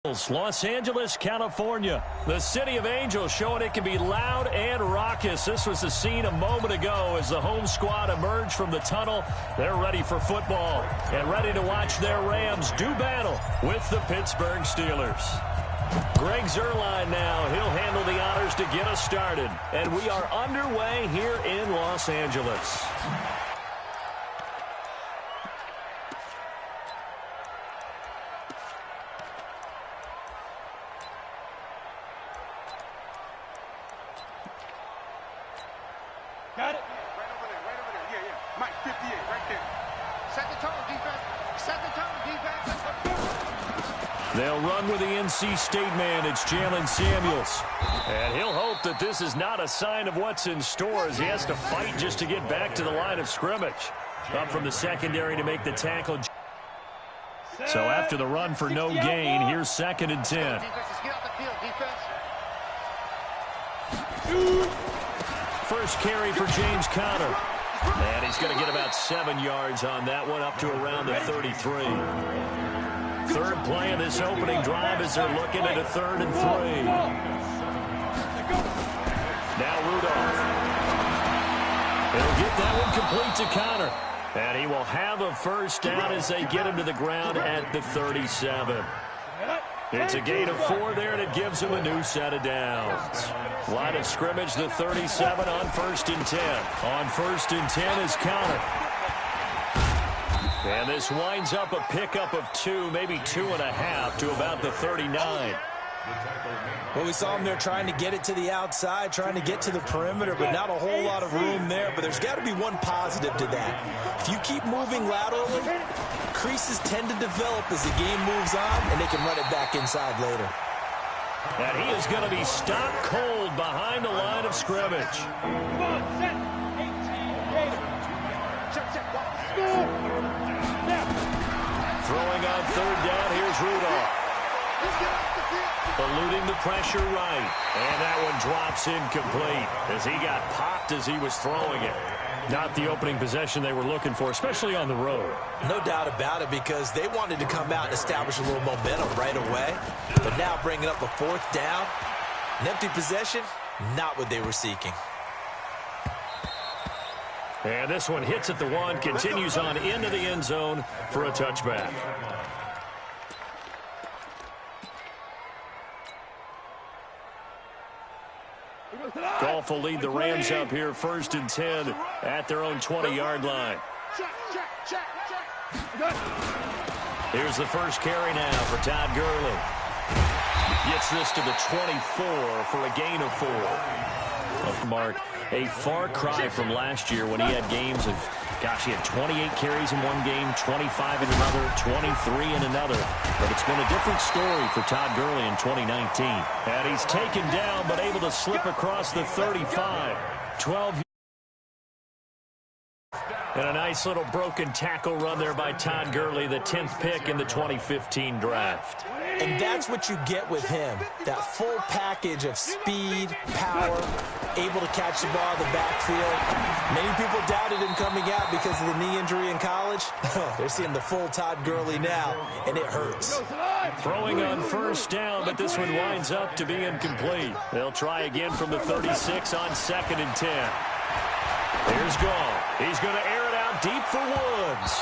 Los Angeles, California. The City of Angels showing it can be loud and raucous. This was the scene a moment ago as the home squad emerged from the tunnel. They're ready for football and ready to watch their Rams do battle with the Pittsburgh Steelers. Greg Zuerlein now. He'll handle the honors to get us started. And we are underway here in Los Angeles. Got it? Right over there. Yeah. Mike, 58, right there. Set the tone, defense. Set the tone, defense. They'll run with the NC State man. It's Jalen Samuels. And he'll hope that this is not a sign of what's in store as he has to fight just to get back to the line of scrimmage. Up from the secondary to make the tackle. So after the run for no gain, here's 2nd and 10. Defense, get off the field, defense. First carry for James Conner. And he's going to get about 7 yards on that one, up to around the 33. Third play of this opening drive as they're looking at a 3rd and 3. Now Rudolph. He'll get that one complete to Conner. And he will have a first down as they get him to the ground at the 37. It's a gain of 4 there, and it gives him a new set of downs. Line of scrimmage, the 37 on 1st and 10. On 1st and 10 is Conner. And this winds up a pickup of 2, maybe 2.5 to about the 39. Well, we saw him there trying to get it to the outside, trying to get to the perimeter, but not a whole lot of room there. But there's got to be one positive to that. If you keep moving laterally, creases tend to develop as the game moves on, and they can run it back inside later. And he is going to be stopped cold behind the line of scrimmage. Throwing on 3rd down, here's Rudolph. Eluding the pressure right. And that one drops incomplete as he got popped as he was throwing it. Not the opening possession they were looking for, especially on the road. No doubt about it, because they wanted to come out and establish a little momentum right away. But now bringing up a 4th down, an empty possession, not what they were seeking. And this one hits at the 1, continues on into the end zone for a touchback. Goff will lead the Rams up here 1st and 10 at their own 20-yard line. Here's the first carry now for Todd Gurley. Gets this to the 24 for a gain of 4. Mark, a far cry from last year when he had games of, gosh, he had 28 carries in one game, 25 in another, 23 in another. But it's been a different story for Todd Gurley in 2019. And he's taken down but able to slip across the 35. 12. And a nice little broken tackle run there by Todd Gurley, the 10th pick in the 2015 draft. And that's what you get with him, that full package of speed, power, able to catch the ball in the backfield. Many people doubted him coming out because of the knee injury in college. They're seeing the full Todd Gurley now, and it hurts. Throwing on 1st down, but this one winds up to be incomplete. They'll try again from the 36 on 2nd and 10. Here's Goff. He's going to air it out deep for Woods.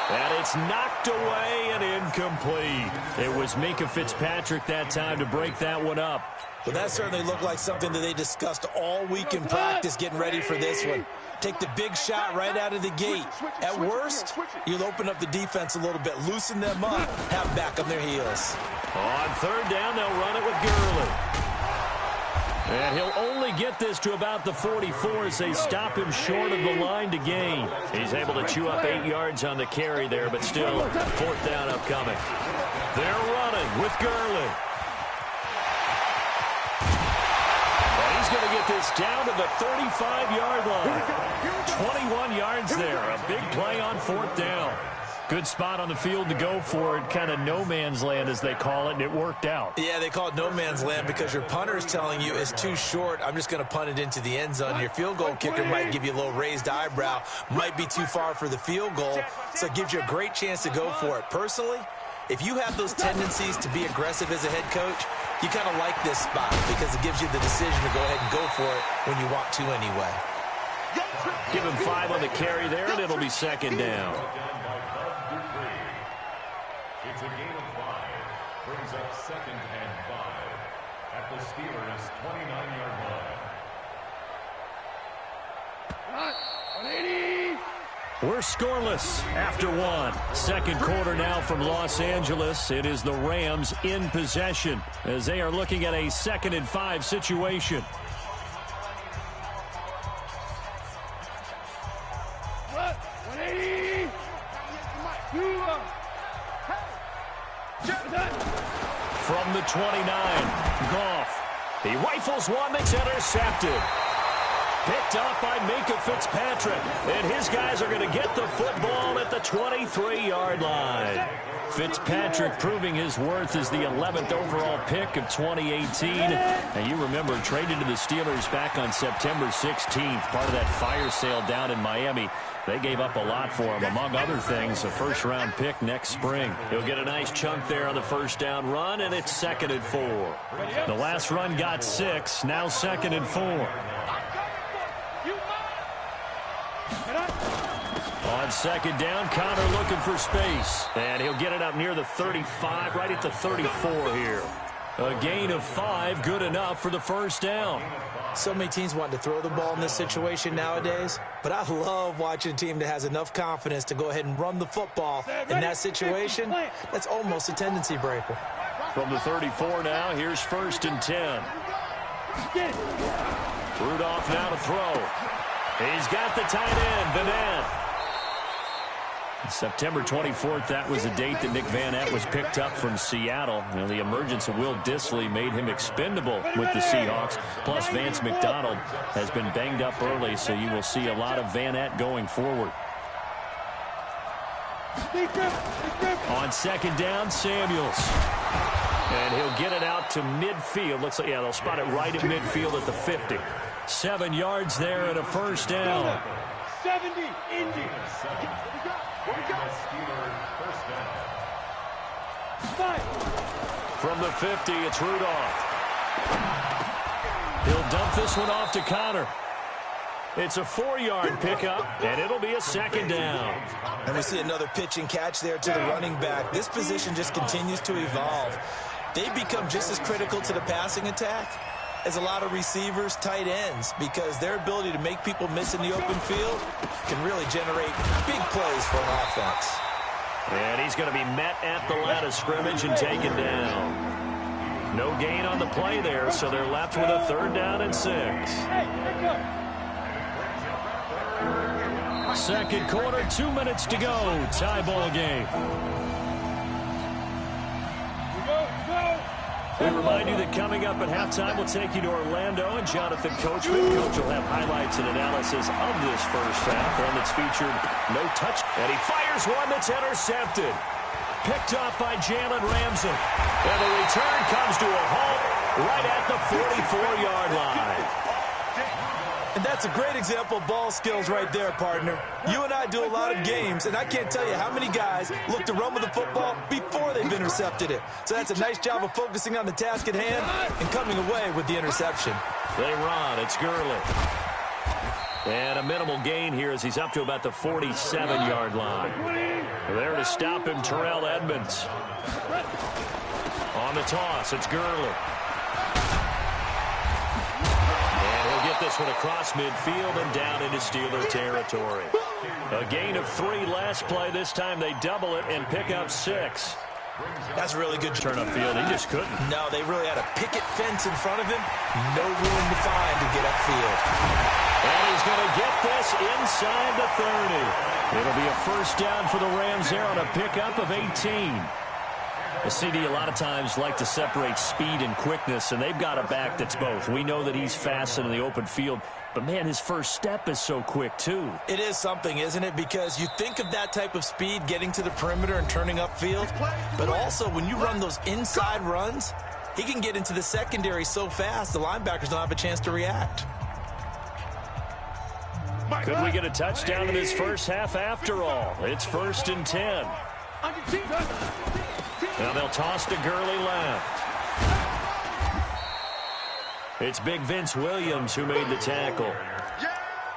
And it's knocked away and incomplete. It was Minkah Fitzpatrick that time to break that one up. Well, that certainly looked like something that they discussed all week in practice, getting ready for this one. Take the big shot right out of the gate. At worst, you'll open up the defense a little bit, loosen them up, have them back on their heels. On 3rd down, they'll run it with Gurley. And he'll only get this to about the 44 as they stop him short of the line to gain. He's able to chew up 8 yards on the carry there, but still 4th down upcoming. They're running with Gurley. And he's going to get this down to the 35-yard line. 21 yards there. A big play on 4th down. Good spot on the field to go for it, kind of no man's land as they call it, and it worked out. Yeah, they call it no man's land because your punter is telling you it's too short. I'm just going to punt it into the end zone. Your field goal kicker might give you a little raised eyebrow, might be too far for the field goal, so it gives you a great chance to go for it. Personally, If you have those tendencies to be aggressive as a head coach, you kind of like this spot because it gives you the decision to go ahead and go for it when you want to anyway. Give him 5 on the carry there, and it'll be second down. It's a gain of 5. Brings up 2nd and 5 at the Steelers' 29-yard line. We're scoreless after 1. Second quarter now from Los Angeles. It is the Rams in possession as they are looking at a 2nd and 5 situation. From the 29, Goff. He rifles one that's intercepted. Picked up by Minka Fitzpatrick. And his guys are going to get the football at the 23-yard line. Fitzpatrick proving his worth as the 11th overall pick of 2018. And you remember, traded to the Steelers back on September 16th, part of that fire sale down in Miami. They gave up a lot for him, among other things, a first-round pick next spring. He'll get a nice chunk there on the first down run, and it's 2nd and 4. The last run got 6, now 2nd and 4. On second down, Connor looking for space. And he'll get it up near the 35, right at the 34 here. A gain of 5, good enough for the first down. So many teams want to throw the ball in this situation nowadays, but I love watching a team that has enough confidence to go ahead and run the football in that situation. That's almost a tendency breaker. From the 34 now, here's 1st and 10. Rudolph now to throw. He's got the tight end, Van Ness. September 24th, that was the date that Nick Van Ness was picked up from Seattle. You know, the emergence of Will Dissly made him expendable with the Seahawks. Plus, Vance McDonald has been banged up early, so you will see a lot of Van Ness going forward. On second down, Samuels. And he'll get it out to midfield. Looks like, yeah, they'll spot it right at midfield at the 50. 7 yards there and a first down. 70, Indy. From the 50, it's Rudolph. He'll dump this one off to Connor. It's a 4-yard pickup, and it'll be a second down. And we see another pitch and catch there to the running back. This position just continues to evolve. They become just as critical to the passing attack as a lot of receivers, tight ends, because their ability to make people miss in the open field can really generate big plays for an offense. And he's going to be met at the line of scrimmage and taken down. No gain on the play there, so they're left with a 3rd down and 6. Second quarter, 2 minutes to go. Tie ball game. We remind you that coming up at halftime, we'll take you to Orlando and Jonathan Coachman. Coach will have highlights and analysis of this first half. One that's featured no touch. And he fires one that's intercepted. Picked up by Jalen Ramsey. And the return comes to a halt right at the 44-yard line. And that's a great example of ball skills right there, partner. You and I do a lot of games, and I can't tell you how many guys look to run with the football before they've intercepted it. So that's a nice job of focusing on the task at hand and coming away with the interception. They run. It's Gurley. And a minimal gain here as he's up to about the 47-yard line. There to stop him, Terrell Edmonds. On the toss, it's Gurley. This one across midfield and down into Steeler territory. A gain of 3 last play. This time they double it and pick up 6. That's a really good turn upfield. He just couldn't. No, they really had a picket fence in front of him. No room to find to get upfield. And he's going to get this inside the 30. It'll be a first down for the Rams there on a pickup of 18. The CD a lot of times like to separate speed and quickness, and they've got a back that's both. We know that he's fast in the open field, but, man, his first step is so quick, too. It is something, isn't it? Because you think of that type of speed getting to the perimeter and turning upfield, but also when you run those inside runs, he can get into the secondary so fast the linebackers don't have a chance to react. Could we get a touchdown in this first half after all? It's 1st and 10. Now they'll toss to Gurley left. It's Big Vince Williams who made the tackle.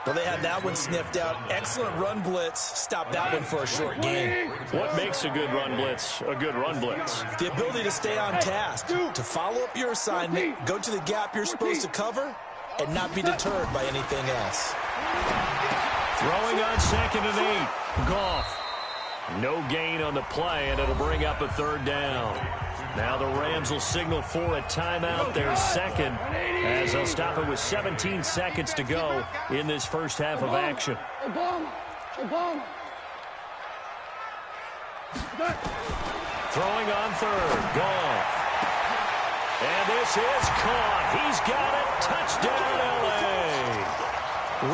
Well, they had that one sniffed out. Excellent run blitz. Stop that one for a short gain. What makes a good run blitz a good run blitz? The ability to stay on task, to follow up your assignment, go to the gap you're supposed to cover, and not be deterred by anything else. Throwing on 2nd and 8. Goff. No gain on the play, and it'll bring up a 3rd down. Now the Rams will signal for a timeout, their second, as they'll stop it with 17 seconds to go in this first half of action. Throwing on 3rd, Goff. And this is caught. He's got it. Touchdown, L.A.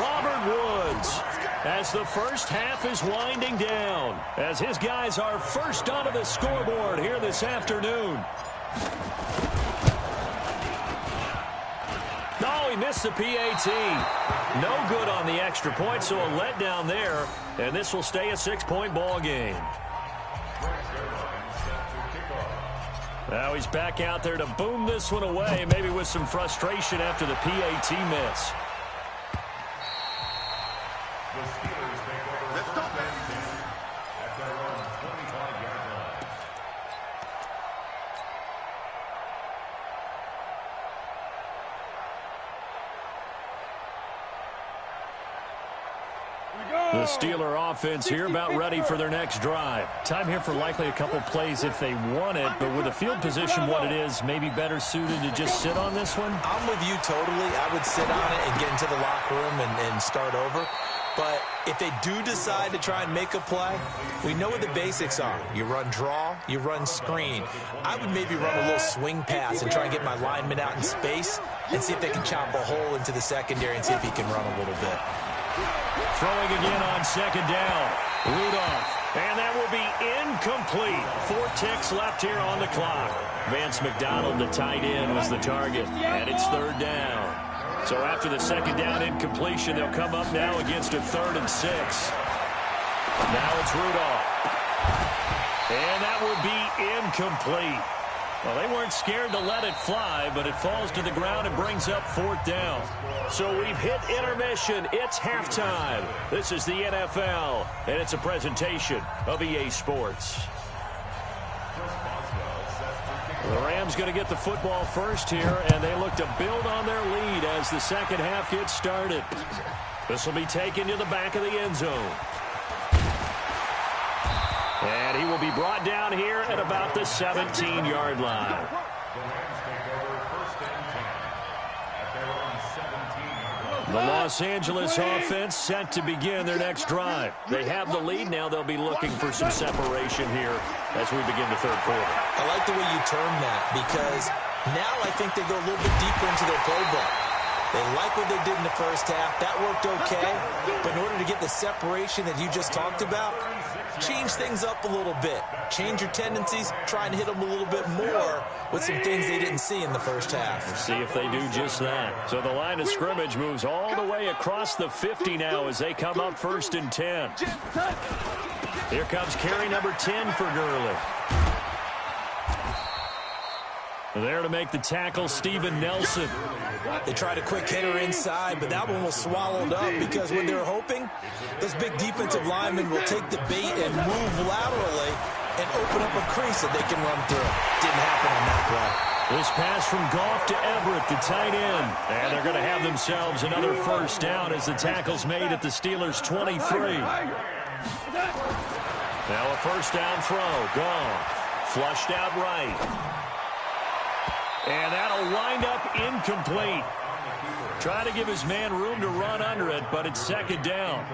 Robert Woods, as the first half is winding down, as his guys are first onto the scoreboard here this afternoon. Oh, he missed the PAT. No good on the extra point, so a letdown there, and this will stay a 6-point ball game. Now he's back out there to boom this one away, maybe with some frustration after the PAT miss. At their own 25-yard line. The Steeler offense here about ready for their next drive. Time here for likely a couple plays if they want it, but with the field position what it is, maybe better suited to just sit on this one? I'm with you totally. I would sit on it and get into the locker room and start over. But if they do decide to try and make a play, we know what the basics are. You run draw, you run screen. I would maybe run a little swing pass and try and get my lineman out in space and see if they can chop a hole into the secondary and see if he can run a little bit. Throwing again on 2nd down. Rudolph. And that will be incomplete. 4 ticks left here on the clock. Vance McDonald, the tight end, was the target. And it's 3rd down. So after the 2nd down incompletion, they'll come up now against a 3rd and 6. Now it's Rudolph. And that will be incomplete. Well, they weren't scared to let it fly, but it falls to the ground and brings up 4th down. So we've hit intermission. It's halftime. This is the NFL, and it's a presentation of EA Sports. The Rams going to get the football first here, and they look to build on their lead as the second half gets started. This will be taken to the back of the end zone. And he will be brought down here at about the 17-yard line. The Los Angeles offense set to begin their next drive. They have the lead. Now they'll be looking for some separation here as we begin the 3rd quarter. I like the way you term that because now I think they go a little bit deeper into their playbook. They like what they did in the first half. That worked okay. But in order to get the separation that you just talked about, change things up a little bit. Change your tendencies. Try and hit them a little bit more with some things they didn't see in the first half. We'll see if they do just that. So the line of scrimmage moves all the way across the 50 now as they come up 1st and 10. Here comes carry number 10 for Gurley. There to make the tackle, Steven Nelson. They tried a quick hitter inside, but that one was swallowed up because what they were hoping, those big defensive linemen will take the bait and move laterally and open up a crease that they can run through. Didn't happen on that play. This pass from Goff to Everett, the tight end. And they're going to have themselves another 1st down as the tackle's made at the Steelers' 23. Now a 1st down throw. Goff flushed out right. And that'll wind up incomplete. Trying to give his man room to run under it, but it's 2nd down.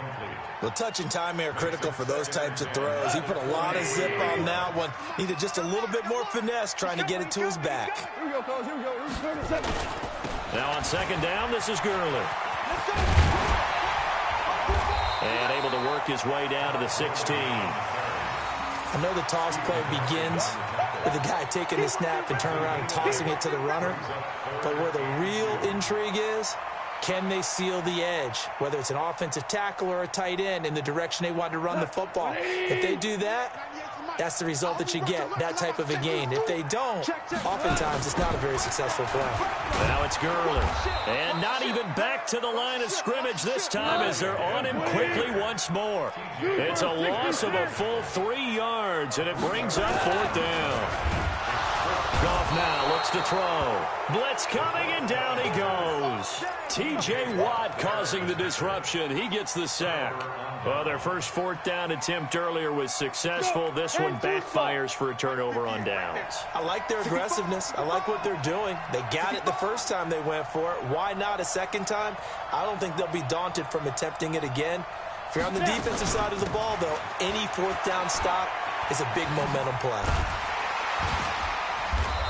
Well, touch and time are critical for those types of throws. He put a lot of zip on that one. Needed just a little bit more finesse trying to get it to his back. Now on 2nd down, this is Gurley. And able to work his way down to the 16. I know the toss play begins with the guy taking the snap and turning around and tossing it to the runner. But where the real intrigue is, can they seal the edge? Whether it's an offensive tackle or a tight end in the direction they want to run the football. If they do that, that's the result that you get, that type of a gain. If they don't, oftentimes it's not a very successful play. Now it's Gurley. And not even back to the line of scrimmage this time as they're on him quickly once more. It's a loss of a full 3 yards, and it brings up 4th down. Goff now looks to throw. Blitz coming, and down he goes. T.J. Watt causing the disruption. He gets the sack. Well, their first 4th down attempt earlier was successful. This one backfires for a turnover on downs. I like their aggressiveness. I like what they're doing. They got it the first time they went for it. Why not a second time? I don't think they'll be daunted from attempting it again. If you're on the defensive side of the ball, though, any 4th down stop is a big momentum play.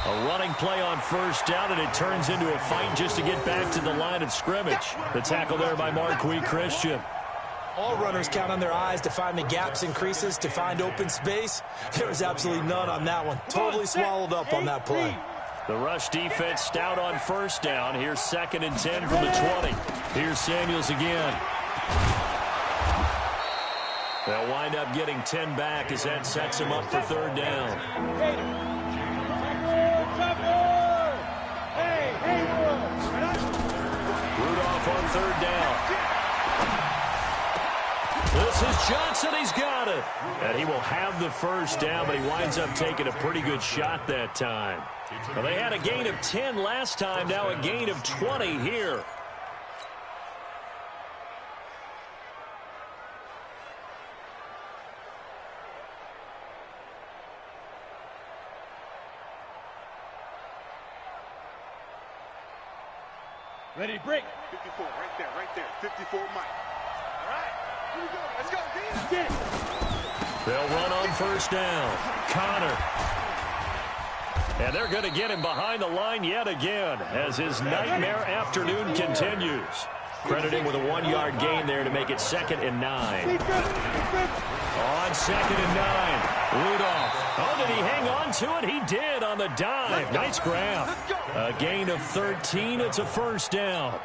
A running play on 1st down, and it turns into a fight just to get back to the line of scrimmage. The tackle there by Marquis Christian. All runners count on their eyes to find the gaps and creases, to find open space. There was absolutely none on that one. Totally swallowed up on that play. The rush defense stout on 1st down. Here's 2nd and 10 from the 20. Here's Samuels again. They'll wind up getting 10 back as that sets him up for 3rd down. Rudolph on 3rd down. This is Johnson. He's got it. And he will have the 1st down, but he winds up taking a pretty good shot that time. Well, they had a gain of 10 last time, now a gain of 20 here. Ready to break. 54, right there. 54, Mike. All right, here we go. Let's go. Get it. They'll run on 1st down. Connor. And they're going to get him behind the line yet again as his nightmare afternoon continues. Crediting with a 1-yard gain there to make it 2nd and 9. On 2nd and 9. Rudolph. Oh, did he hang on to it? He did on the dive. Nice grab. A gain of 13. It's a 1st down.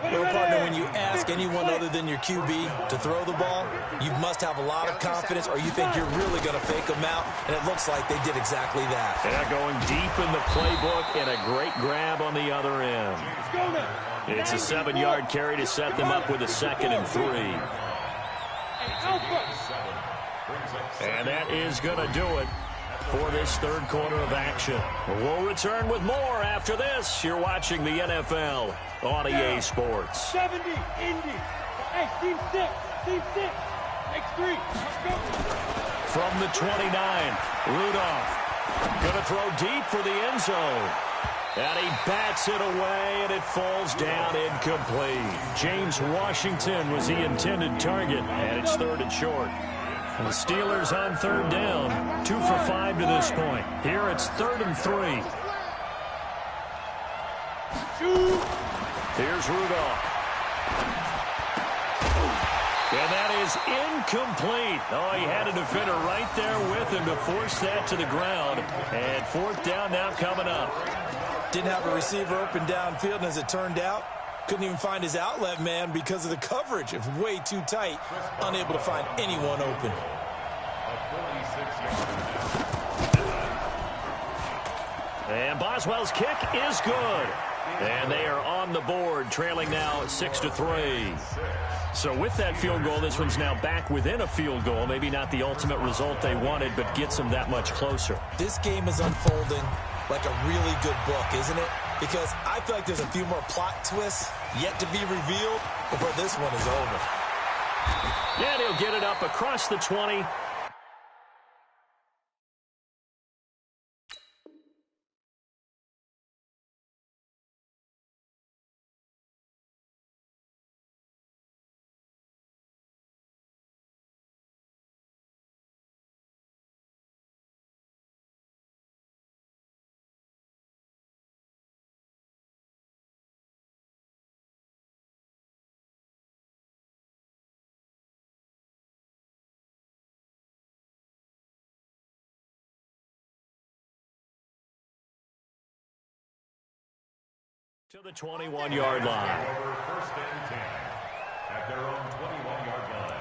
Well, partner, when you ask anyone other than your QB to throw the ball, you must have a lot of confidence, or you think you're really going to fake them out, and it looks like they did exactly that. Yeah, going deep in the playbook, and a great grab on the other end. It's a 7-yard carry to set them up with a 2nd and 3. And that is going to do it for this 3rd quarter of action. We'll return with more after this. You're watching the NFL on EA Sports. 70, Indy. Hey, team 6. Team 6. X3. Let's go. From the 29, Rudolph. Going to throw deep for the end zone. And he bats it away, and it falls down incomplete. James Washington was the intended target, and it's 3rd and short. And the Steelers on 3rd down, 2 for 5 to this point. Here it's 3rd and 3. Here's Rudolph. And that is incomplete. Oh, he had a defender right there with him to force that to the ground. And 4th down now coming up. Didn't have a receiver open downfield, and as it turned out, couldn't even find his outlet man because of the coverage. It was way too tight, unable to find anyone open. And Boswell's kick is good. And they are on the board, trailing now 6-3. So with that field goal, this one's now back within a field goal. Maybe not the ultimate result they wanted, but gets them that much closer. This game is unfolding like a really good book, isn't it? Because I feel like there's a few more plot twists yet to be revealed before this one is over. And he'll get it up across the 20. To the 21-yard line. 1st and 10 at their own 21-yard line.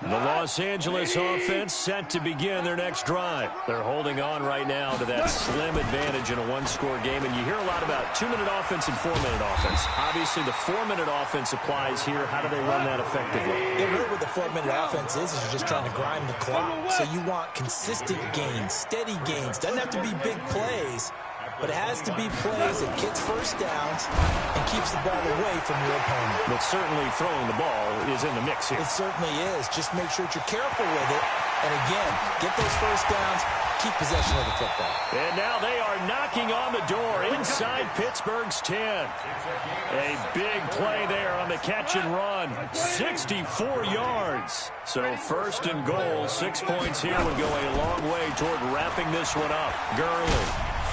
The Los Angeles offense set to begin their next drive. They're holding on right now to that slim advantage in a one-score game, and you hear a lot about 2-minute offense and 4-minute offense. Obviously, the 4-minute offense applies here. How do they run that effectively? Yeah, really what the 4-minute offense is you're just trying to grind the clock. So you want consistent gains, steady gains. Doesn't have to be big plays, but it has to be plays that gets first downs and keeps the ball away from your opponent. But certainly throwing the ball is in the mix here. It certainly is. Just make sure that you're careful with it. And again, get those first downs, keep possession of the football. And now they are knocking on the door inside Pittsburgh's 10. A big play there on the catch and run. 64 yards. So first and goal, 6 points here would go a long way toward wrapping this one up. Gurley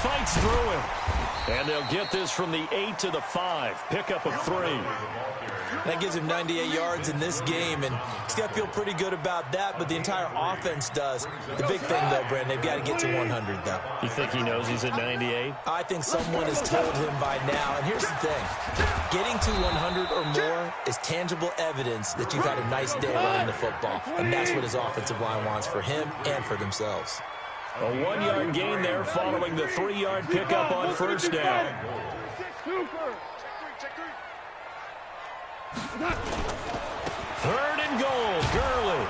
fights through him. And they'll get this from the 8 to the 5. Pickup of 3. That gives him 98 yards in this game, and he's got to feel pretty good about that, but the entire offense does. The big thing, though, Brandon, they've got to get to 100, though. You think he knows he's at 98? I think someone has told him by now, and here's the thing. Getting to 100 or more is tangible evidence that you've had a nice day running the football, and that's what his offensive line wants for him and for themselves. A 1-yard gain there following the 3-yard pickup on first down. Third and goal, Gurley.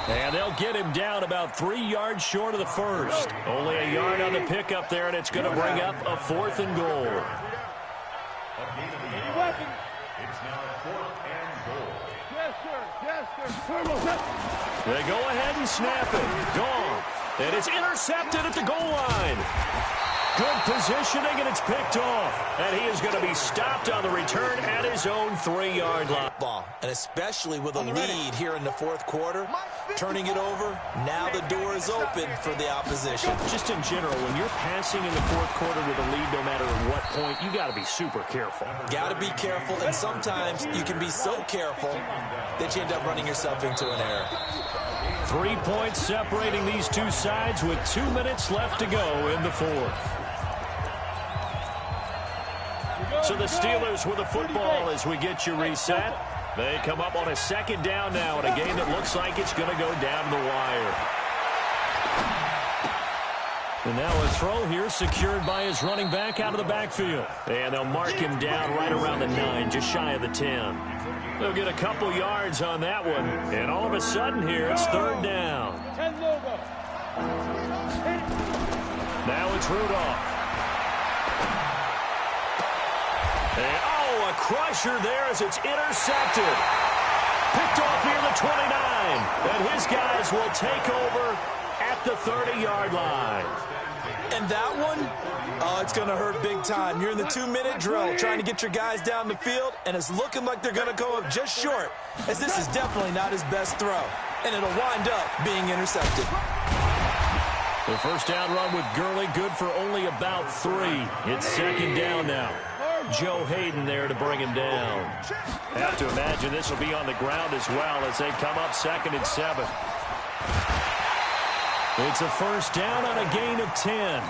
And they'll get him down about 3 yards short of the first. Only a yard on the pickup there, and it's going to bring up a 4th and goal. It's now 4th and goal. Yes, sir. Yes, sir. They go ahead and snap it. Gone. And it's intercepted at the goal line. Good positioning, and it's picked off. And he is going to be stopped on the return at his own 3-yard line. Ball, and especially with a lead here in the fourth quarter, turning it over, now the door is open for the opposition. Just in general, when you're passing in the fourth quarter with a lead, no matter at what point, you got to be super careful. Got to be careful, and sometimes you can be so careful that you end up running yourself into an error. 3 points separating these two sides with 2 minutes left to go in the fourth. So the Steelers with the football as we get you reset. They come up on a second down now in a game that looks like it's going to go down the wire. And now a throw here secured by his running back out of the backfield. And they'll mark him down right around the 9, just shy of the 10. They'll get a couple yards on that one. And all of a sudden here, it's third down. Now it's Rudolph. And, oh, a crusher there as it's intercepted. Picked off near the 29. And his guys will take over at the 30-yard line. And that one, oh, it's going to hurt big time. You're in the 2-minute drill trying to get your guys down the field, and it's looking like they're going to go up just short, as this is definitely not his best throw. And it'll wind up being intercepted. The first down run with Gurley, good for only about 3. It's second down now. Joe Hayden there to bring him down. Have to imagine this will be on the ground as well as they come up 2nd and 7. It's a first down on a gain of 10.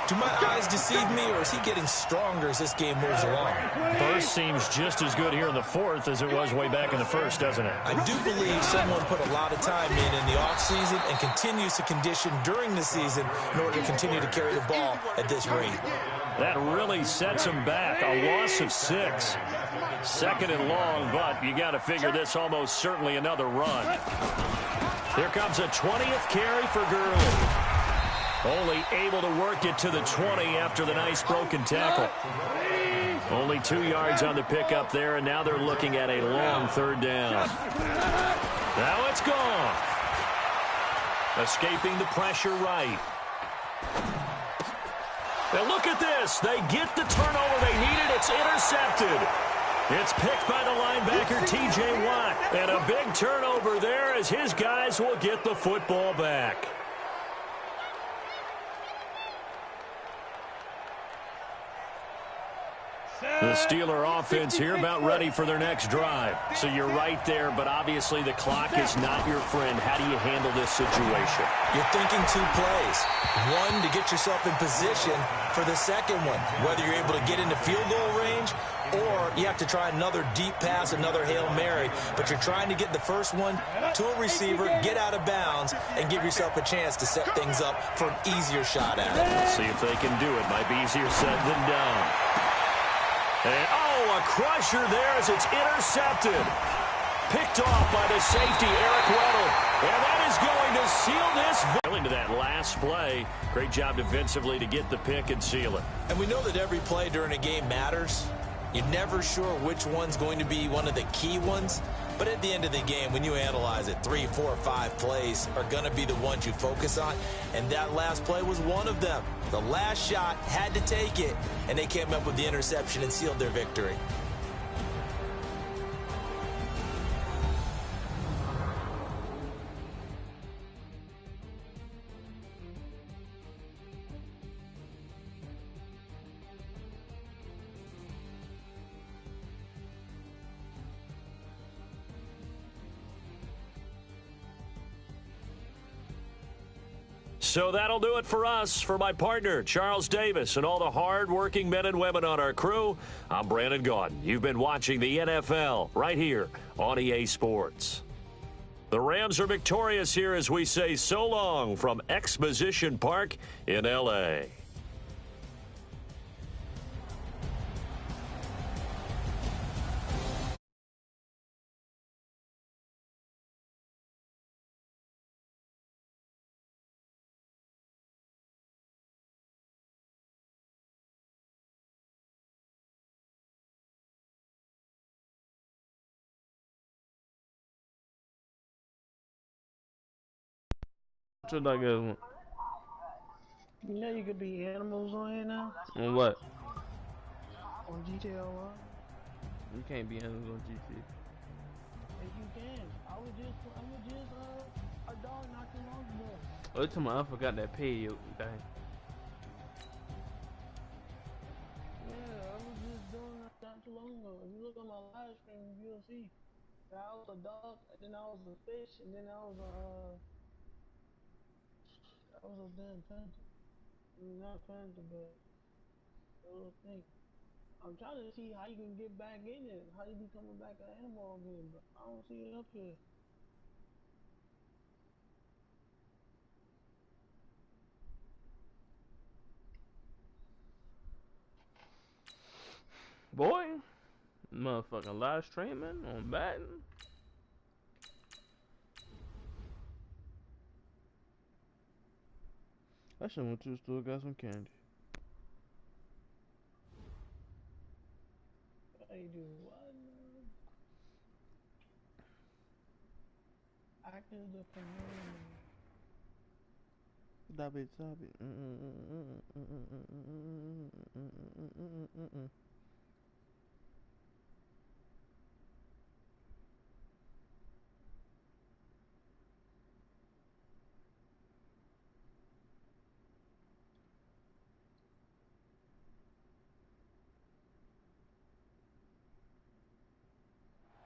Do my eyes deceive me, or is he getting stronger as this game moves along? Burst seems just as good here in the fourth as it was way back in the first, doesn't it? I do believe someone put a lot of time in the offseason and continues to condition during the season in order to continue to carry the ball at this rate. That really sets him back. A loss of 6. Second and long, but you got to figure this almost certainly another run. Here comes a 20th carry for Gurley. Only able to work it to the 20 after the nice broken tackle. Only 2 yards on the pickup there, and now they're looking at a long third down. Now it's gone. Escaping the pressure right. Now look at this. They get the turnover they needed. It's intercepted. It's picked by the linebacker, T.J. Watt. And a big turnover there as his guys will get the football back. The Steeler offense here about ready for their next drive. So you're right there, but obviously the clock is not your friend. How do you handle this situation? You're thinking 2 plays. One, to get yourself in position for the second one. Whether you're able to get into field goal range or you have to try another deep pass, another Hail Mary, but you're trying to get the first one to a receiver, get out of bounds, and give yourself a chance to set things up for an easier shot at it. Let's see if they can do it. Might be easier said than done. And, oh, a crusher there as it's intercepted. Picked off by the safety, Eric Weddle. And that is going to seal this. Into that last play. Great job defensively to get the pick and seal it. And we know that every play during a game matters. You're never sure which one's going to be one of the key ones. But at the end of the game, when you analyze it, 3, 4, 5 plays are going to be the ones you focus on. And that last play was one of them. The last shot had to take it, and they came up with the interception and sealed their victory. So that'll do it for us. For my partner, Charles Davis, and all the hard-working men and women on our crew, I'm Brandon Gaudin. You've been watching the NFL right here on EA Sports. The Rams are victorious here as we say so long from Exposition Park in L.A. What I guys want? You know you could be animals on here now? On what? On GTA Online? You can't be animals on GT. If you can. I was just a dog not too long ago. Oh, it's I forgot that pay thing. Yeah, I was just doing that not too long ago. If you look on my live stream, you'll see that I was a dog, and then I was a fish, and then I was a damn panther. I mean, not panther, but a little thing. I'm trying to see how you can get back in it, how you be coming back an animal again, but I don't see it up here. Boy, motherfucking live streaming on Madden. I should went to the store, got some candy. I do what? Active the community. Stop it.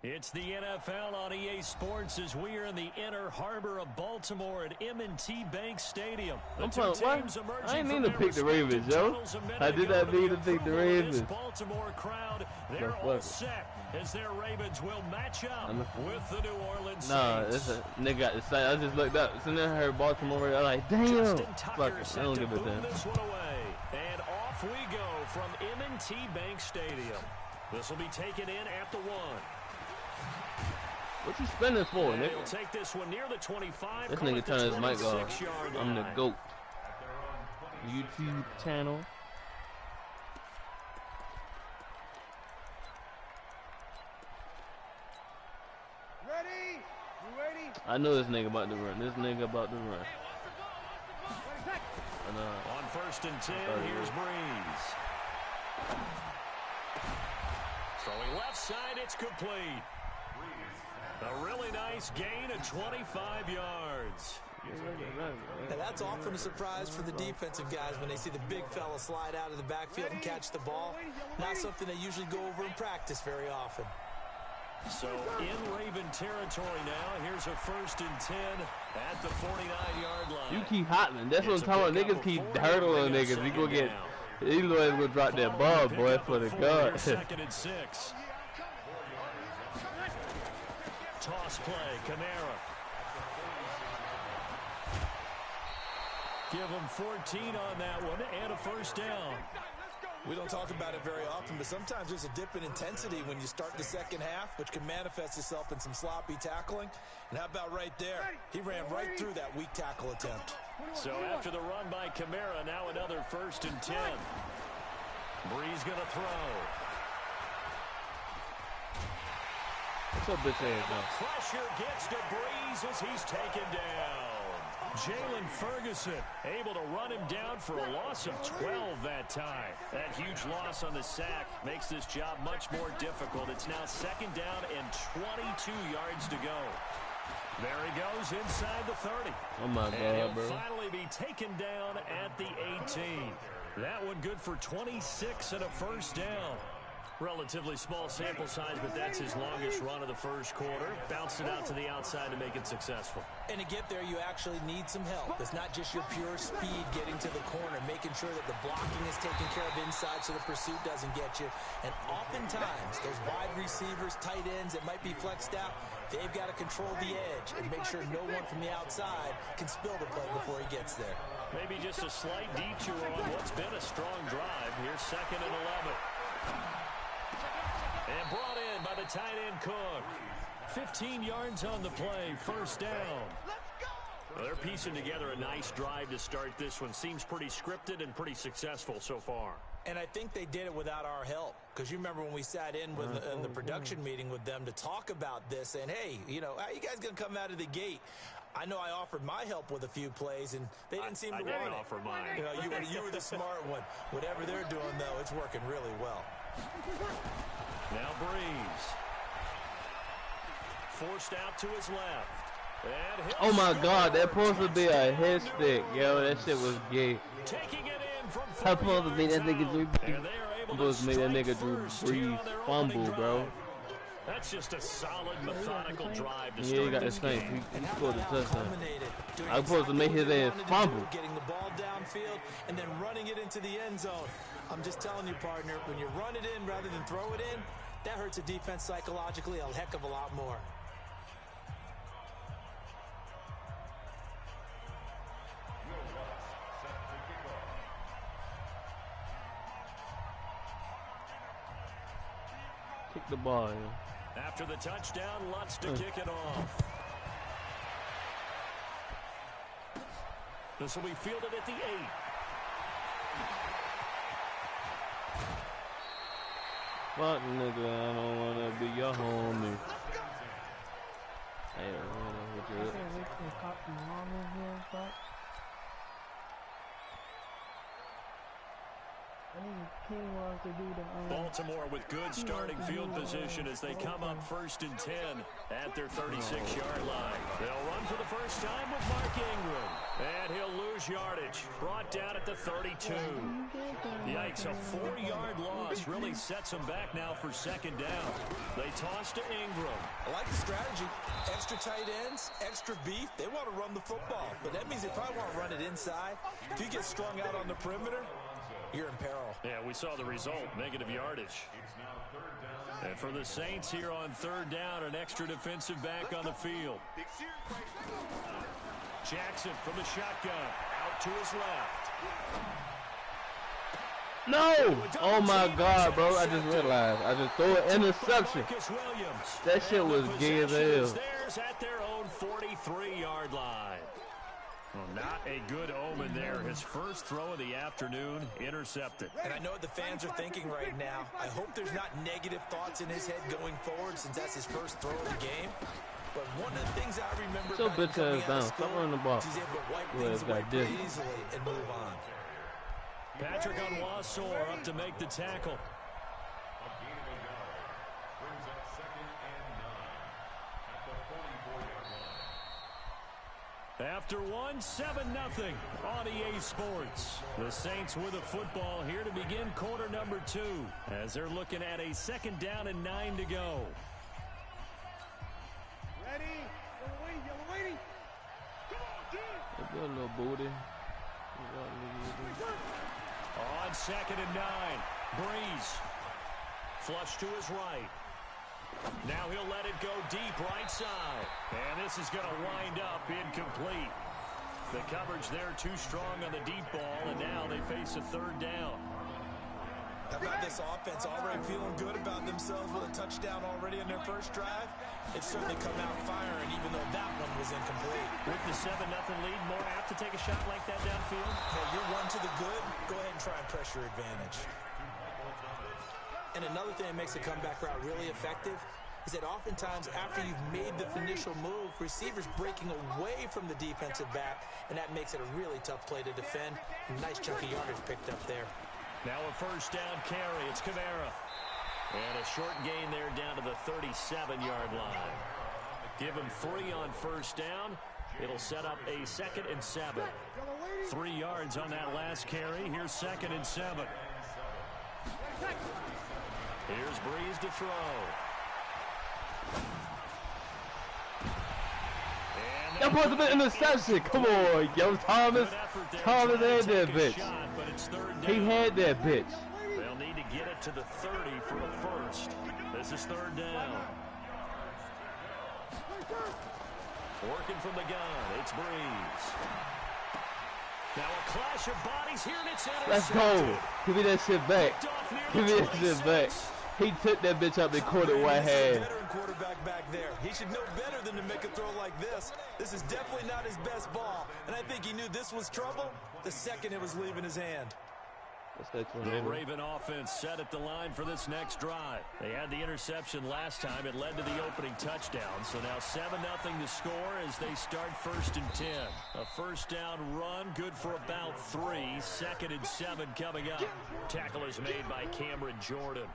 It's the NFL on EA Sports as we are in the inner harbor of Baltimore at M&T Bank Stadium. I didn't mean to pick the Ravens, yo. I did not mean to pick the Ravens. Baltimore crowd, they're all set as their Ravens will match up with the New Orleans Saints. Nah, this a nigga got the site. I just looked up. As soon as I heard Baltimore, I'm like, damn. Fuck it. I don't give a damn. This one away. And off we go from M&T Bank Stadium. This will be taken in at the 1. What you spending for, nigga? He'll take this one near the 25. This nigga turn his mic off. I'm the GOAT. YouTube channel. Ready? You ready? I know this nigga about to run. On 1st and 10, here's Breeze. Throwing left side, it's complete. A really nice gain of 25 yards. Now that's often a surprise for the defensive guys when they see the big fella slide out of the backfield and catch the ball. Not something they usually go over in practice very often. So in Raven territory now. Here's a 1st and 10 at the 49-yard line. You keep hopping. That's what I'm talking about. Niggas keep hurdling niggas. You go get He was gonna drop that ball, boy, for the God. Second and 6. Toss play, Kamara. Give him 14 on that one and a first down. We don't talk about it very often, but sometimes there's a dip in intensity when you start the second half, which can manifest itself in some sloppy tackling. And how about right there? He ran right through that weak tackle attempt. So after the run by Kamara, now another 1st and 10. Breeze going to throw. What's up, bitch ass, man? Pressure gets to Breeze as he's taken down. Jalen Ferguson able to run him down for a loss of 12 that time. That huge loss on the sack makes this job much more difficult. It's now 2nd down and 22 yards to go. There he goes inside the 30. Oh, my God, and he'll bro. finally be taken down at the 18. That one good for 26 and a first down. Relatively small sample size, but that's his longest run of the first quarter. Bounced it out to the outside to make it successful. And to get there, you actually need some help. It's not just your pure speed getting to the corner, making sure that the blocking is taken care of inside so the pursuit doesn't get you. And oftentimes, those wide receivers, tight ends that might be flexed out, they've got to control the edge and make sure no one from the outside can spill the play before he gets there. Maybe just a slight detour on what's been a strong drive. Here's 2nd and 11. And brought in by the tight end Cook. 15 yards on the play, first down. Well, they're piecing together a nice drive to start this one. Seems pretty scripted and pretty successful so far. And I think they did it without our help. Because you remember when we sat in with in the production meeting with them to talk about this. And, hey, you know, how you guys going to come out of the gate? I know I offered my help with a few plays, and they didn't seem to want it. I didn't offer mine. You know, you were the smart one. Whatever they're doing, though, it's working really well. Now Breeze. Forced out to his left. And Oh, my God. That's supposed to be a head stick, yo. That shit was gay. taking it in from That's supposed to be that nigga Drew and they are able supposed to make that nigga Drew Brees fumble, bro. That's just a solid, methodical drive to Yeah, he start got the this strength. game. He scored a touchdown. I was supposed to make his ass fumble. Getting the ball downfield and then running it into the end zone. I'm just telling you, partner, when you run it in rather than throw it in, that hurts a defense psychologically a heck of a lot more. Kick the ball, yo. After the touchdown, Lutz to kick it off. This will be fielded at the 8. Fuck, nigga, I don't want to be your homie. Hey, what you Baltimore with good starting field position as they come up 1st and 10 at their 36-yard line. They'll run for the first time with Mark Ingram. And he'll lose yardage. Brought down at the 32. Yikes, a 4-yard loss really sets them back now for 2nd down. They toss to Ingram. I like the strategy. Extra tight ends, extra beef. They want to run the football, but that means they probably want to run it inside. If you get strung out on the perimeter, you're in peril. Yeah, we saw the result, negative yardage. And for the Saints here on 3rd down, an extra defensive back on the field. Jackson from the shotgun, out to his left. No! Oh my God, bro! I just realized. I just threw an interception. That shit was gay as hell. Theirs at their own 43-yard line. Well, not a good omen there. His first throw of the afternoon intercepted. And I know what the fans are thinking right now. I hope there's not negative thoughts in his head going forward since that's his first throw of the game. But one of the things I remember So about bitch coming ass out of down. school Stop running the ball. is he's able to wipe Well, things it's away like this. pretty easily and move on. Patrick Onwuasor up to make the tackle. A gain of a yard brings up 2nd and 9 at the 44-yard line. After 7-0 on EA Sports. The Saints with a football here to begin quarter number 2 as they're looking at a 2nd down and 9 to go. Ready? Yellow waiting. Come on, dude. Good little booty. On 2nd and 9, Breeze. Flush to his right. Now he'll let it go deep right side. And this is going to wind up incomplete. The coverage there too strong on the deep ball, and now they face a 3rd down. How about this offense already feeling good about themselves with a touchdown already in their first drive? It's certainly come out firing, even though that one was incomplete. With the 7-0 lead, more apt to take a shot like that downfield? Hey, you're one to the good. Go ahead and try and press your advantage. And another thing that makes a comeback route really effective is that oftentimes after you've made the initial move, receivers breaking away from the defensive back, and that makes it a really tough play to defend. A nice chunk of yardage picked up there. Now a 1st down carry. It's Kamara. And a short gain there down to the 37-yard line. Give him 3 on 1st down. It'll set up a 2nd and 7. 3 yards on that last carry. Here's 2nd and 7. Here's Breeze to throw. That was an interception. Come on, yo, Thomas. Thomas had that bitch. He had that bitch. They'll need to get it to the 30 for a 1st. This is 3rd down. Working from the gun. It's Breeze. Now a clash of bodies here, and it's intercepted. Let's go. Give me that shit back. Give me that shit back. He took that bitch up and caught it one hand. Quarterback back there. He should know better than to make a throw like this. This is definitely not his best ball, and I think he knew this was trouble the second it was leaving his hand. The Raven offense set at the line for this next drive. They had the interception last time. It led to the opening touchdown. So now 7-0 to score as they start 1st and 10. A 1st down run, good for about 3. 2nd and 7 coming up. Tackle is made by Cameron Jordan.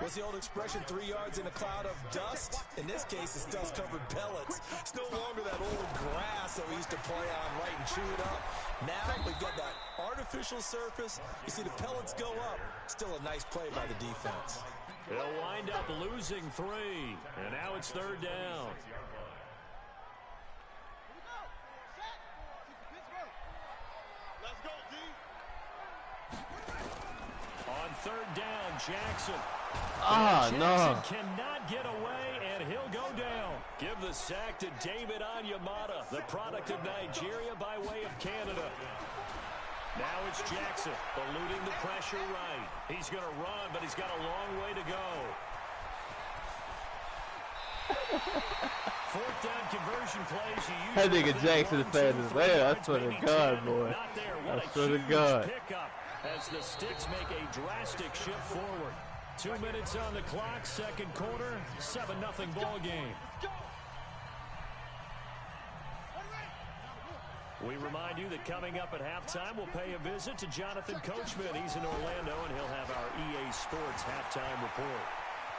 What's the old expression, 3 yards in a cloud of dust? In this case, it's dust-covered pellets. It's no longer that old grass that we used to play on, right, and chew it up. Now we've got that artificial surface. You see the pellets go up. Still a nice play by the defense. They'll wind up losing 3, and now it's 3rd down. Let's go, D. On 3rd down, Jackson. No. Jackson cannot get away, and he'll go down. Give the sack to David Onyemata, the product of Nigeria by way of Canada. Now it's Jackson, eluding the pressure right. He's going to run, but he's got a long way to go. 4th down conversion plays. That nigga Jackson is fast as hell. I swear to God, boy. I swear to God. Pickup as the Sticks make a drastic shift forward. 2 minutes on the clock, 2nd quarter, 7-0 ball game. We remind you that coming up at halftime, we'll pay a visit to Jonathan Coachman. He's in Orlando, and he'll have our EA Sports halftime report.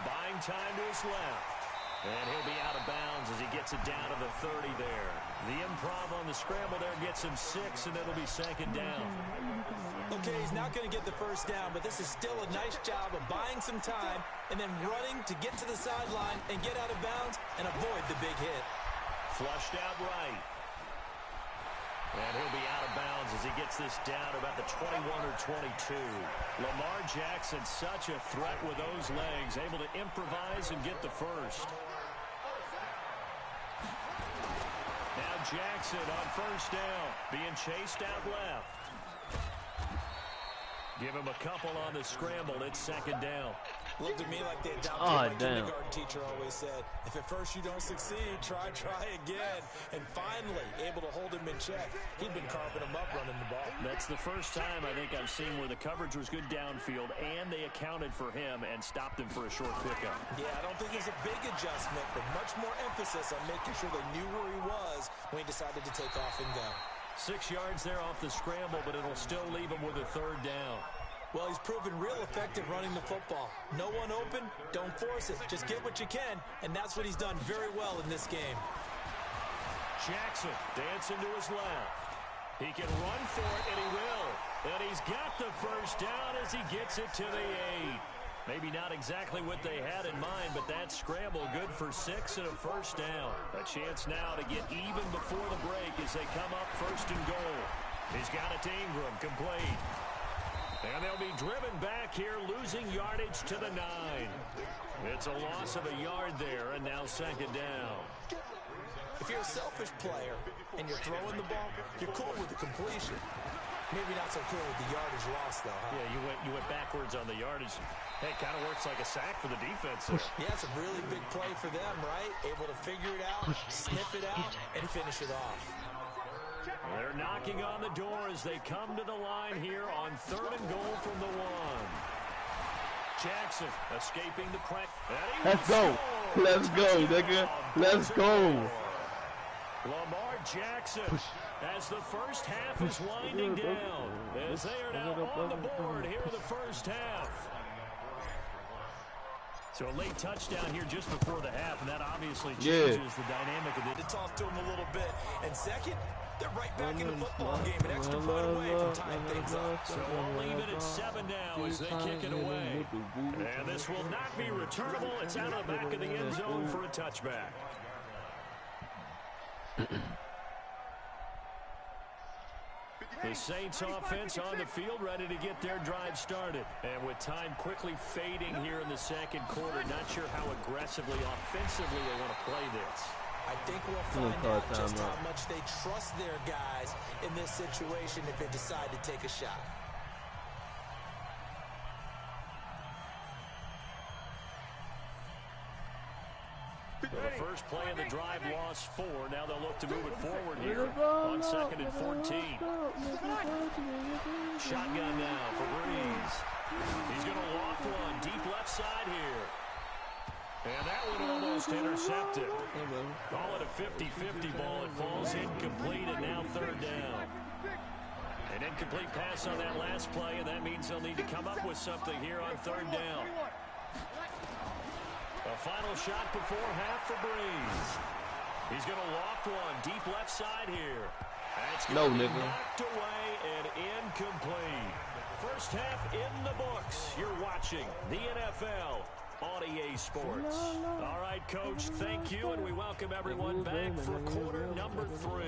Buying time to his left. And he'll be out of bounds as he gets it down to the 30 there. The improv on the scramble there gets him 6, and it'll be 2nd down. Okay, he's not going to get the 1st down, but this is still a nice job of buying some time and then running to get to the sideline and get out of bounds and avoid the big hit. Flushed out right. And he'll be out of bounds as he gets this down to about the 21 or 22. Lamar Jackson, such a threat with those legs, able to improvise and get the 1st. Now Jackson on 1st down, being chased out left. Give him a couple on the scramble. It's 2nd down. Looked at me like they adopted my kindergarten teacher always said. If at first you don't succeed, try again. And finally, able to hold him in check. He'd been carving him up running the ball. That's the first time I think I've seen where the coverage was good downfield, and they accounted for him and stopped him for a short pickup. Yeah, I don't think it's a big adjustment, but much more emphasis on making sure they knew where he was when he decided to take off and go. 6 yards there off the scramble, but it'll still leave him with a 3rd down. Well, he's proven real effective running the football. No one open, don't force it. Just get what you can, and that's what he's done very well in this game. Jackson dancing to his left. He can run for it, and he will. And he's got the 1st down as he gets it to the 8. Maybe not exactly what they had in mind, but that scramble good for 6 and a 1st down. A chance now to get even before the break as they come up 1st and goal. He's got it to Ingram, complete. And they'll be driven back here, losing yardage to the 9. It's a loss of a yard there, and now second down. If you're a selfish player and you're throwing the ball, you're cool with the completion. Maybe not so cool with the yardage loss, though, huh? Yeah, you went backwards on the yardage. Hey, it kind of works like a sack for the defense there. Yeah, it's a really big play for them, right? Able to figure it out, sniff it out, and finish it off. They're knocking on the door as they come to the line here on 3rd and goal from the 1. Jackson escaping the press. Let's go. Let's go, nigga. Let's go. Lamar Jackson as the first half is winding down as they are now on the board here in the first half. So a late touchdown here just before the half, and that obviously changes the dynamic of it. To talk to him a little bit. And second, they're right back in the football game, an extra point away from tying things up. So we'll leave it at 7 now as they kick it away. And this will not be returnable. It's out of the back of the end zone for a touchback. The Saints offense on the field, ready to get their drive started. And with time quickly fading here in the second quarter, not sure how aggressively, offensively they want to play this. I think we'll find out just how much they trust their guys in this situation if they decide to take a shot. So the first play of the drive lost 4. Now they'll look to move it forward here on 2nd and 14. Shotgun now for Breeze. He's going to loft one deep left side here. And that one almost intercepted. Call it a 50-50 ball. It falls incomplete, and now 3rd down. An incomplete pass on that last play, and that means they'll need to come up with something here on 3rd down. A final shot before half for Breeze. He's going to loft one deep left side here. That's going to be knocked away and incomplete. First half in the books. You're watching the NFL on EA Sports. All right, Coach, thank you, and we welcome everyone back for quarter number 3.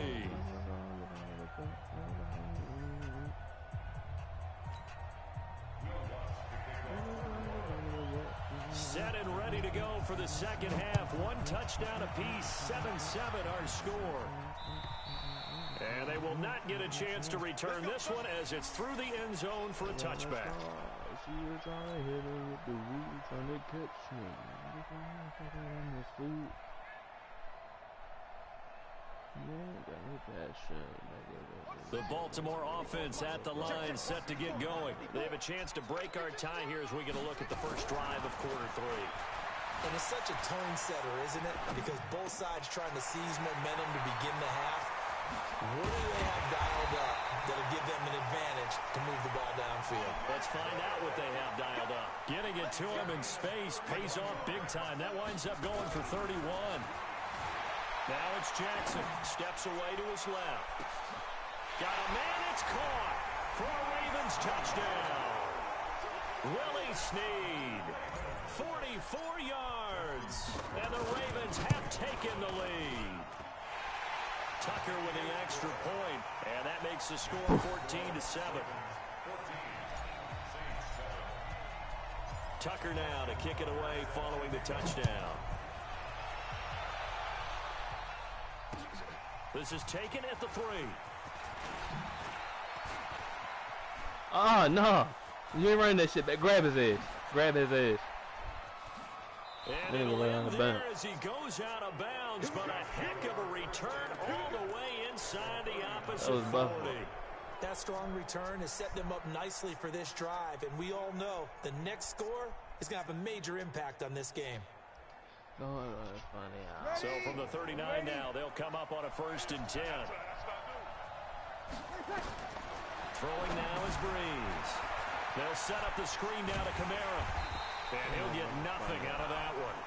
Set and ready to go for the second half. 1 touchdown apiece, 7-7 our score. And they will not get a chance to return this one as it's through the end zone for a touchback. The Baltimore offense at the line, set to get going. They have a chance to break our tie here as we get a look at the first drive of quarter 3. And it's such a tone setter, isn't it? Because both sides trying to seize momentum to begin the half. What do they have dialed up that'll give them an advantage to move the ball downfield? Let's find out what they have dialed up. Getting it to him in space pays off big time. That winds up going for 31. Now it's Jackson. Steps away to his left. Got a man, it's caught for a Ravens touchdown. Willie Snead, 44 yards, and the Ravens have taken the lead. Tucker with the extra point, and that makes the score 14-7. Tucker now to kick it away following the touchdown. This is taken at the 3. Ah, no. You ain't running that shit back. Grab his ass. Grab his ass. And it'll end there as he goes out of bounds, but a heck of a return all the way inside the opposite 40. That strong return has set them up nicely for this drive, and we all know the next score is going to have a major impact on this game. So from the 39 now, they'll come up on a 1st and 10. Throwing now is Breeze. They'll set up the screen down to Kamara. And he'll get nothing out of that one.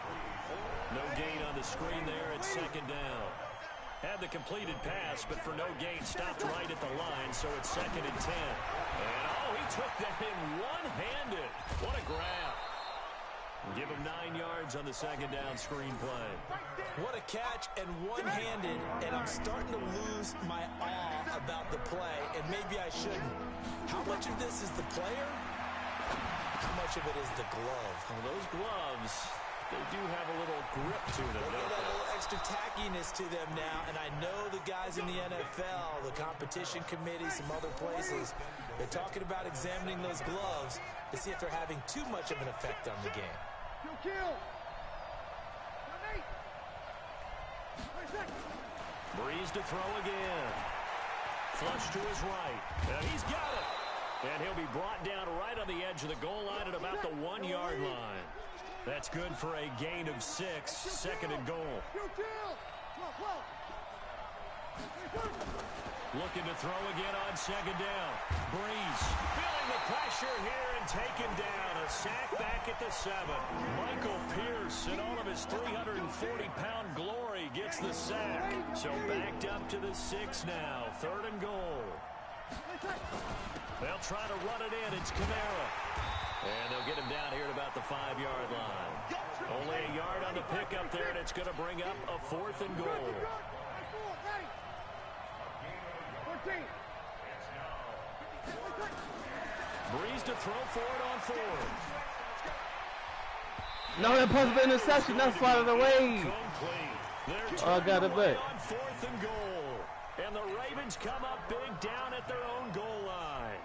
No gain on the screen there at 2nd down. Had the completed pass, but for no gain, stopped right at the line, so it's 2nd and 10. And, oh, he took that in one-handed. What a grab. Give him 9 yards on the second down screen play. What a catch, and one-handed, and I'm starting to lose my awe about the play, and maybe I shouldn't. How much of this is the player? How much of it is the glove? Well, those gloves, they do have a little grip to them. They got a little extra tackiness to them now, and I know the guys in the NFL, the competition committee, some other places, they're talking about examining those gloves to see if they're having too much of an effect on the game. Breeze to throw again. Flush to his right. And he's got it. And he'll be brought down right on the edge of the goal line at about the 1-yard line. That's good for a gain of 6, second and goal. Looking to throw again on second down. Breeze feeling the pressure here and taken down. A sack back at the 7. Michael Pierce in all of his 340-pound glory gets the sack. So backed up to the 6 now. Third and goal. They'll try to run it in. It's Kamara. And they'll get him down here at about the 5-yard line. Only a yard on the pickup there, and it's going to bring up a 4th and goal. Breeze to throw for it on 4th. No, impossible interception. That's out of the way. Oh, I got it back. On 4th and goal. And the Ravens come up big down at their own goal line.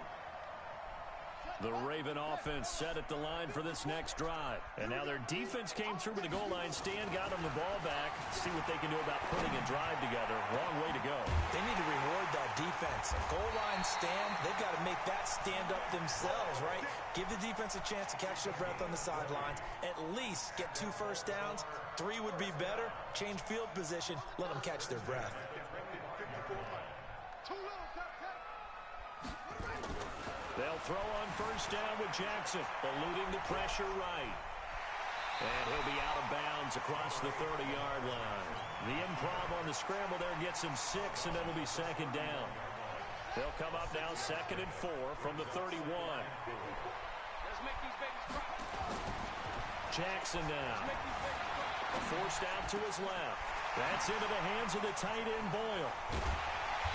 The Raven offense set at the line for this next drive. And now their defense came through with the goal line stand, got them the ball back. See what they can do about putting a drive together. Wrong way to go. They need to reward that defense. A goal line stand, they've got to make that stand up themselves, right? Give the defense a chance to catch their breath on the sidelines. At least get 2 first downs. 3 would be better. Change field position. Let them catch their breath. They'll throw on first down with Jackson, eluding the pressure right. And he'll be out of bounds across the 30-yard line. The improv on the scramble there gets him 6, and it'll be second down. They'll come up now 2nd and 4 from the 31. Jackson now. Forced out to his left. That's into the hands of the tight end, Boyle.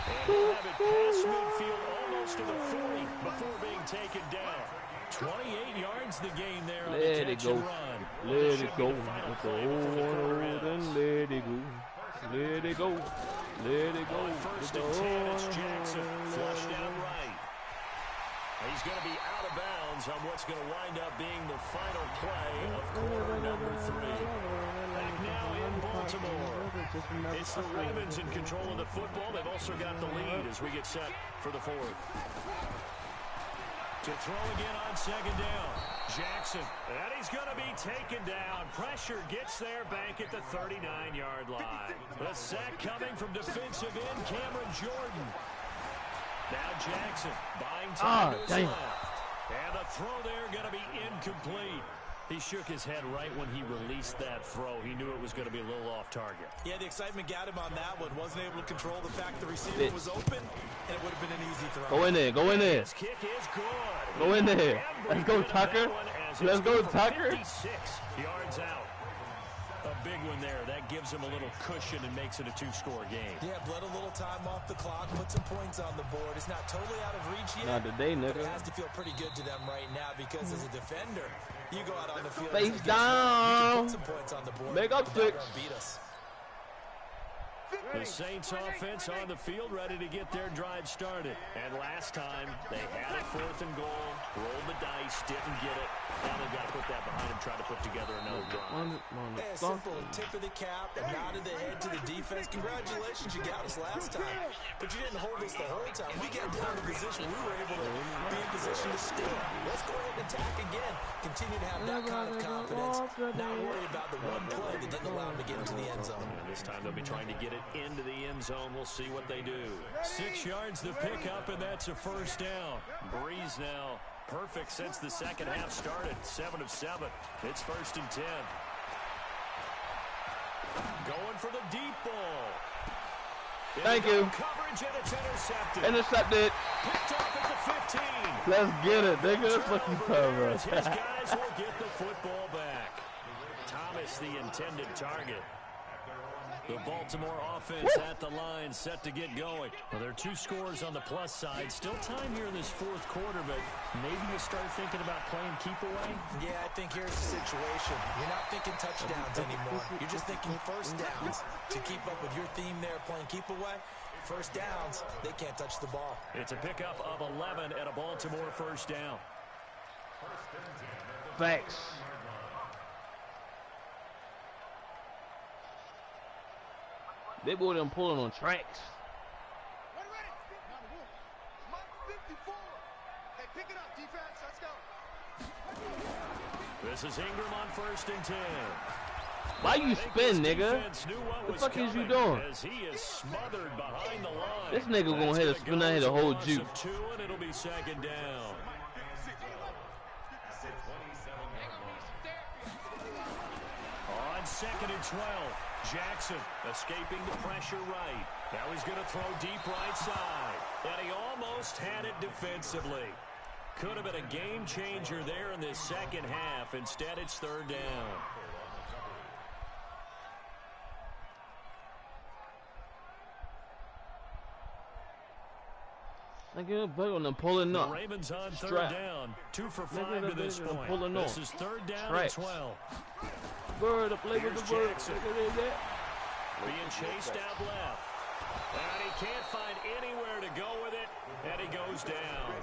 And he'll have it past midfield almost to the 40 before being taken down. 28 yards the gain there on the catch and run. Let it go. Let it go. Let it go. Let it go. Let it go. First and 10, it's Jackson. Flush down right. He's going to be out of bounds on what's going to wind up being the final play of quarter number 3. Back now in Baltimore. It's the Ravens in control of the football. They've also got the lead as we get set for the 4th. To throw again on second down. Jackson. And he's going to be taken down. Pressure gets there back at the 39-yard line. The sack coming from defensive end Cameron Jordan. Now Jackson buying time to his left. And the throw there going to be incomplete. He shook his head right when he released that throw. He knew it was going to be a little off target. Yeah, the excitement got him on that one. Wasn't able to control the fact the receiver was open, and it would have been an easy throw. Go in there. Go in there. His kick is good. Go in there. Let's go, Tucker. Let's go, Tucker. 56 yards out. A big one there. That gives him a little cushion and makes it a 2-score game. Yeah, bled a little time off the clock, put some points on the board. It's not totally out of reach yet. Not today, nigga. But it has to feel pretty good to them right now because as a defender, you go out on the field. Face and down. put some points on the board. Make up 6. Beat us. The Saints offense on the field ready to get their drive started. And last time, they had it 4th and goal, rolled the dice, didn't get it. Now they've got to put that behind them, try to put together another drive. Yeah, simple tip of the cap, a nod of the head to the defense. Congratulations, you got us last time. But you didn't hold us the whole time. We got down to position. We were able to be in position to score. Let's go ahead and attack again. Continue to have that kind of confidence. Not worry about the one play that didn't allow them to get into the end zone. And this time they'll be trying to get it into the end zone. We'll see what they do. 6 yards the pickup, and that's a first down. Breeze now perfect since the second half started. 7 of 7. It's 1st and 10. Going for the deep ball. Thank you. Coverage, and it's intercepted. Intercepted. Picked off at the 15. Let's get it, nigga. That's what you talking about. His guys will get the football back. miss the intended target. The Baltimore offense at the line, set to get going. Well, there are 2 scores on the plus side. Still time here in this 4th quarter, but maybe you start thinking about playing keep away? Yeah, I think here's the situation. You're not thinking touchdowns anymore. You're just thinking first downs. To keep up with your theme there, playing keep away, first downs, they can't touch the ball. It's a pickup of 11 and a Baltimore first down. Facts. They boy them pulling on tracks. Hey, pick it up, defense. Let's go. This is Ingram on 1st and 10. Why you spin, nigga? What the fuck is you doing? As he is smothered behind the line. This nigga gonna hit a spin out here the whole juke. 2, and it'll be 2nd down. On 2nd and 12, Jackson escaping the pressure right. Now he's going to throw deep right side. And he almost had it defensively. Could have been a game changer there in this 2nd half. Instead, it's 3rd down. Nigga, bug on them pulling up. The Ravens on 3rd Strap. down. 2 for 5 to this point. Pulling This on. is 3rd down Tracks. and 12. Bird, play with the bird. Jackson. Being chased out left. And he can't find anywhere to go with it, and he goes down.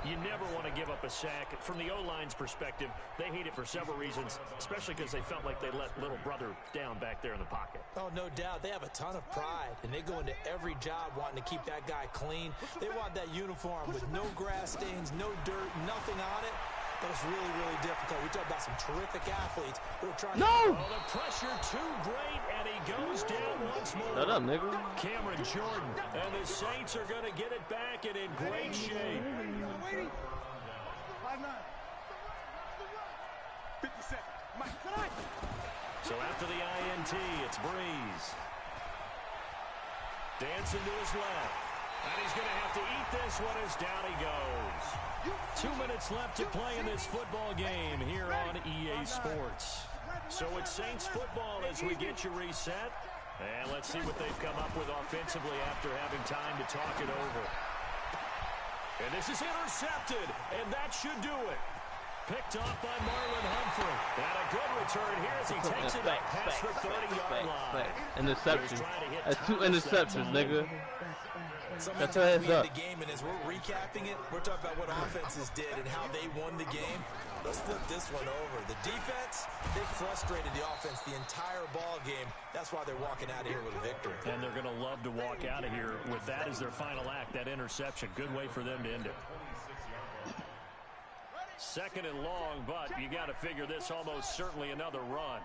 You never want to give up a sack. From the O-line's perspective, they hate it for several reasons, especially because they felt like they let little brother down back there in the pocket. Oh, no doubt. They have a ton of pride, and they go into every job wanting to keep that guy clean. They want that uniform with no grass stains, no dirt, nothing on it. But it's really, really difficult. We talk about some terrific athletes who are trying to... Oh, the pressure too great, and he goes down once more. Shut up, nigga. Cameron Jordan, and the Saints are going to get it back and in great shape. 5-9. 50 seconds. Mike, tonight. So after the INT, it's Breeze. Dancing to his left. And he's going to have to eat this one as down he goes. 2 minutes left to play in this football game here on EA Sports. So it's Saints football as we get you reset. And let's see what they've come up with offensively after having time to talk it over. And this is intercepted, and that should do it. Picked off by Marlon Humphrey. And a good return here as he takes it up past the 30-yard line. Interception. That's 2 interceptions, nigga. That's how it's up. The game, and as we're recapping it, we're talking about what offenses did and how they won the game. Let's flip this one over. The defense, they frustrated the offense the entire ball game. That's why they're walking out of here with a victory. And they're going to love to walk out of here with that as their final act, that interception. Good way for them to end it. 2nd and long, but you got to figure this almost certainly another run.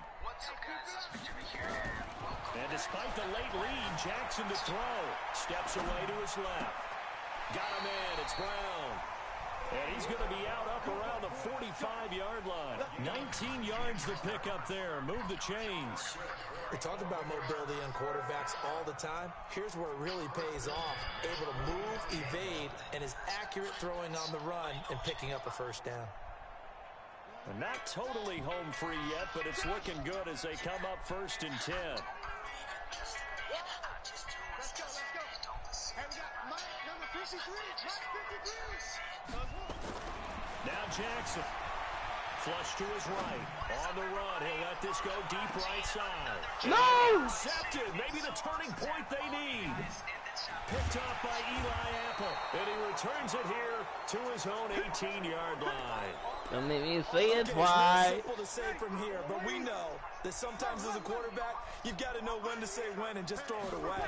And despite the late lead, Jackson to throw. Steps away to his left. Got a man, it's Brown. And he's going to be out up around the 45-yard line. 19 yards to pick up there. Move the chains. We talk about mobility on quarterbacks all the time. Here's where it really pays off. Able to move, evade, and is accurate throwing on the run and picking up a first down. And not totally home free yet, but it's looking good as they come up 1st and 10. Let's go. Hey, we got Mike, number 53. Mike 53. Now Jackson. Flush to his right. On the run. He'll let this go deep right side. No! Intercepted. Maybe the turning point they need. Picked off by Eli Apple. And he returns it here to his own 18-yard line. Don't make me say it It's twice. real simple to say from here, but we know that sometimes as a quarterback, you've got to know when to say when and just throw it away.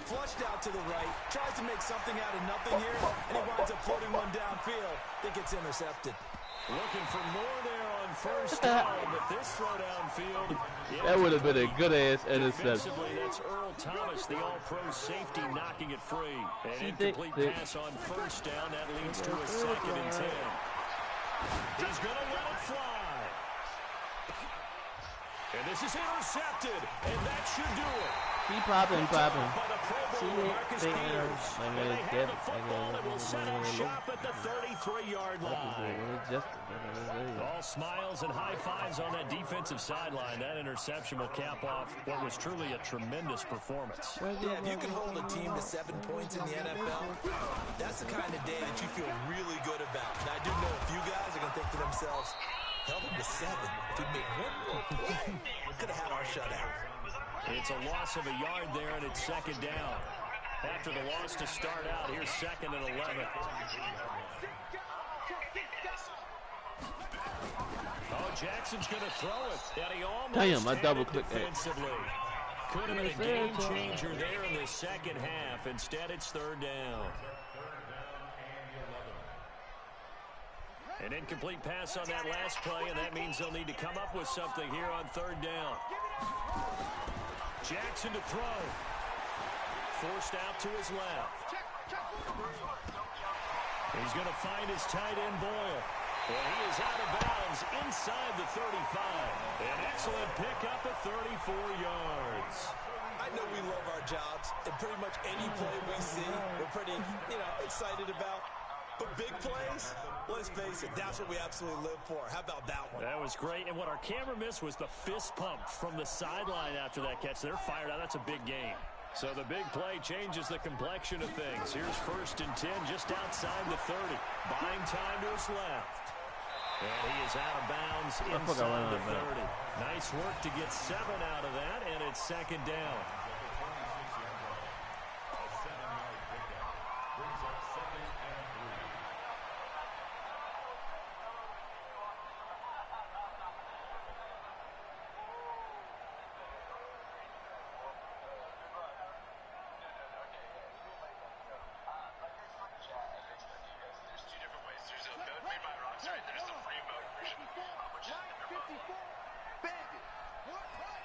Flushed out to the right, tries to make something out of nothing here, and he winds up floating one downfield that gets intercepted. Looking for more there on 1st down, but this throw downfield. That would have been a good-ass interception. Defensively, that's Earl Thomas, the all-pro safety, knocking it free. An incomplete pass on 1st down. That leads to a 2nd and 10. He's going to let it fly. And this is intercepted, and that should do it. He popping. By the Pro See Bowler, it? Marcus They Peters. like And they have the football and will set up shop at the 33-yard line. All smiles and high fives on that defensive sideline. That interception will cap off what was truly a tremendous performance. Yeah, if you can hold a team to 7 points in the NFL, that's the kind of day that you feel really good about. And I do know a few guys are going to think to themselves, held them to 7. If we made one more play, we could have had our shutout. It's a loss of a yard there, and it's second down. After the loss to start out, here's second and 11. Oh, Jackson's going to throw it. And he almost Damn, I double-clicked that. defensively. Could have been a game changer there in the second half. Instead, it's third down. An incomplete pass on that last play, and that means they'll need to come up with something here on third down. Jackson to throw. Forced out to his left. He's going to find his tight end, Boyle. And he is out of bounds inside the 35. An excellent pickup at 34 yards. I know we love our jobs, and pretty much any play we see, we're pretty, excited about. But big plays, let's face it, that's what we absolutely live for. How about that one? That was great. And what our camera missed was the fist pump from the sideline after that catch. They're fired out. That's a big game. So the big play changes the complexion of things. Here's 1st and 10 just outside the 30. Buying time to his left. And he is out of bounds inside the 30. Nice work to get 7 out of that, and it's second down.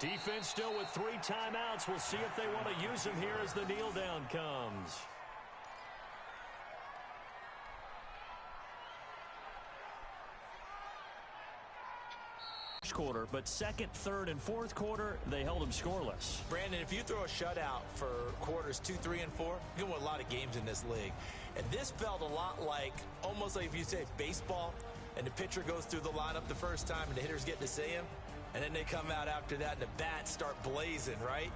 Defense still with 3 timeouts. We'll see if they want to use them here as the kneel down comes. First quarter, but second, third, and fourth quarter, they held them scoreless. Brandon, if you throw a shutout for quarters 2, 3, and 4, you can win a lot of games in this league. And this felt a lot like, almost like if you say baseball, and the pitcher goes through the lineup the first time and the hitters get to see him, and then they come out after that and the bats start blazing, right?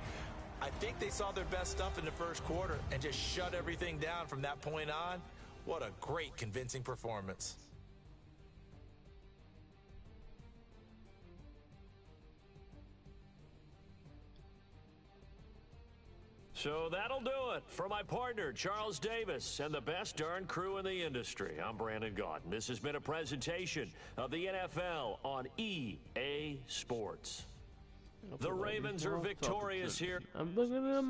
I think they saw their best stuff in the first quarter and just shut everything down from that point on. What a great, convincing performance. So that'll do it for my partner, Charles Davis, and the best darn crew in the industry. I'm Brandon Gaudin. This has been a presentation of the NFL on EA Sports. The Ravens are victorious here. I'm looking at my